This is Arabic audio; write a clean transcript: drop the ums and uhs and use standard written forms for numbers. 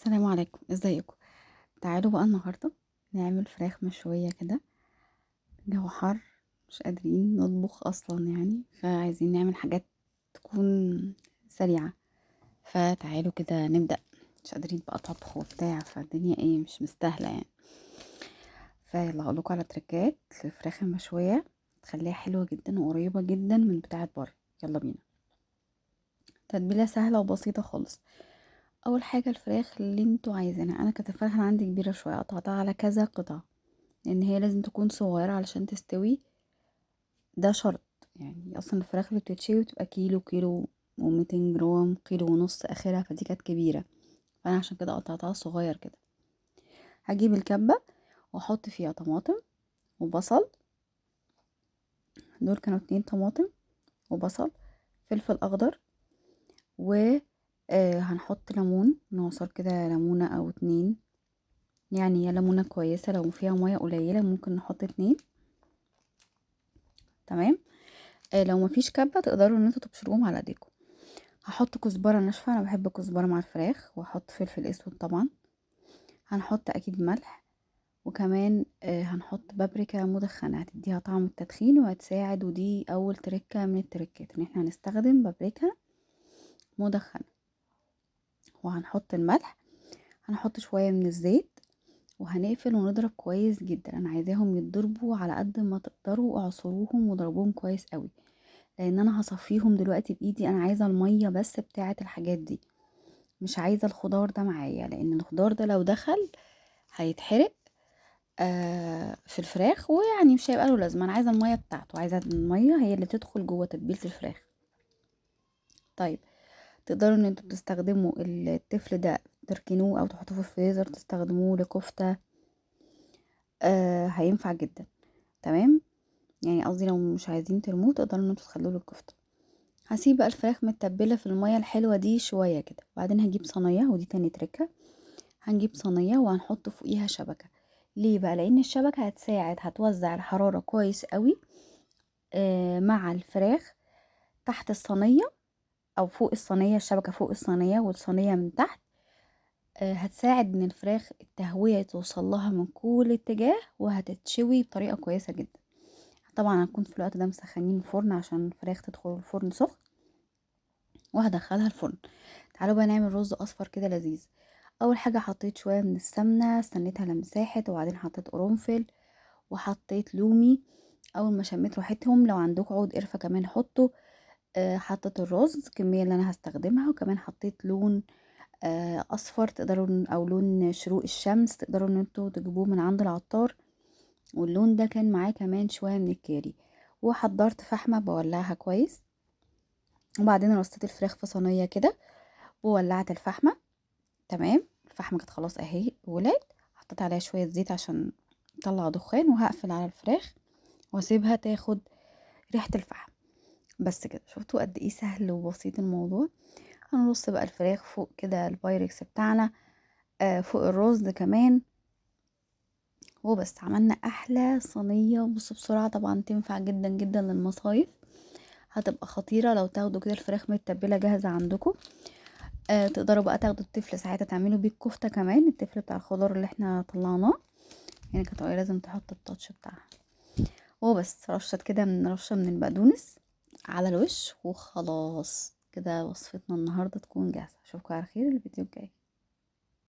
السلام عليكم، ازيكم؟ تعالوا بقى النهارده نعمل فراخ مشويه كده. جو حر، مش قادرين نطبخ اصلا يعني، فعايزين نعمل حاجات تكون سريعه. فتعالوا كده نبدا. مش قادرين بقى طبخ وبتاع، فالدنيا ايه مش مستاهله يعني. فيلا هقولكوا على تريكات للفراخ المشويه تخليها حلوه جدا وقريبه جدا من بتاعه بره. يلا بينا. تتبيله سهله وبسيطه خالص. اول حاجه الفراخ اللي انتوا عايزينها، انا كانت الفراخ اللي عندي كبيره شويه، قطعتها على كذا قطعه لان هي لازم تكون صغيرة علشان تستوي. ده شرط. يعني اصلا الفراخ اللي بتتشوي بتبقى كيلو، كيلو و200 جرام، كيلو ونص اخرها، فدي كانت كبيرة. فانا عشان كده قطعتها صغير كده. هجيب الكبة واحط فيها طماطم وبصل. دول كانوا 2 طماطم وبصل، فلفل اخضر، و هنحط ليمون، نعصر كده ليمونة او 2. يعني هي ليمونة كويسة، لو فيها مية قليلة ممكن نحط 2. تمام. لو مفيش كبة تقدروا ان انتوا تبشروهم على ايديكم. هحط كزبرة ناشفة، انا بحب الكزبرة مع الفراخ، واحط فلفل اسود طبعا. هنحط اكيد ملح، وكمان هنحط بابريكا مدخنة هتديها طعم التدخين وهتساعد. ودي اول تركة من التركات، ان احنا هنستخدم بابريكا مدخنة. وهنحط الملح. هنحط شوية من الزيت، وهنقفل ونضرب كويس جدا. انا عايزاهم يتضربوا على قد ما تقدروا، اعصروهم وضربوهم كويس قوي، لان انا هصفيهم دلوقتي بايدي. انا عايزة المية بس بتاعة الحاجات دي، مش عايزة الخضار ده معايا، لان الخضار ده لو دخل هيتحرق في الفراخ، ويعني مش هيبقى له لازمه. انا عايزه الميه بتاعته، عايزه الميه هي اللي تدخل جوه تتبيله الفراخ. طيب، تقدروا ان انتوا تستخدموا التفل ده، تركنوه او تحطوه في الفريزر تستخدموه لكفته. هينفع جدا. تمام. يعني قصدي لو مش عايزين ترموه تقدروا ان انتوا تخلوه للكفته. هسيب بقى الفراخ متبله في الميه الحلوه دي شويه كده، وبعدين هجيب صينيه، ودي تاني تركه. هنجيب صينية وهنحط فوقيها شبكة. ليه بقى؟ لان الشبكة هتساعد، هتوزع الحرارة كويس قوي مع الفراخ تحت الصينية او فوق الصينية. الشبكة فوق الصينية والصينية من تحت. هتساعد ان الفراخ التهوية توصل لها من كل اتجاه، وهتتشوي بطريقة كويسة جدا. طبعا هنكون في الوقت ده مسخنين الفرن عشان الفراخ تدخل الفرن سخن، وهدخلها الفرن. تعالوا بقى نعمل رز اصفر كده لذيذ. اول حاجه حطيت شويه من السمنه، استنيتها لما ساحت، وبعدين حطيت قرنفل وحطيت لومي. اول ما شميت ريحتهم، لو عندكم عود قرفه كمان حطوا. حطيت الرز الكميه اللي انا هستخدمها، وكمان حطيت لون اصفر، تقدروا او لون شروق الشمس، تقدروا ان انتوا تجيبوه من عند العطار. واللون ده كان معاه كمان شويه من الكاري. وحضرت فحمه بولعها كويس، وبعدين رصيت الفراخ في صينيه كده وولعت الفحمه. تمام. الفحم كانت خلاص اهي ولعت. حطيت عليها شويه زيت عشان تطلع دخان، وهقفل على الفراخ واسيبها تاخد ريحه الفحم. بس كده. شفتوا قد ايه سهل وبسيط الموضوع؟ هنرص بقى الفراخ فوق كده البايركس بتاعنا، فوق الرز كمان. وبس عملنا احلى صينيه. بص بسرعه طبعا تنفع جدا جدا للمصايف. هتبقى خطيره لو تاخدوا كده الفراخ متبله جاهزه عندكم. تقدروا بقى تاخدوا التفل ساعتها تعملوا بيه الكفته كمان، التفل بتاع الخضار اللي احنا طلعناه. يعني كانت لازم تحط التاتش بتاعها. وبس رشة كده من رشة من البقدونس على الوش، وخلاص كده وصفتنا النهاردة تكون جاهزة. اشوفكم على خير الفيديو الجاي.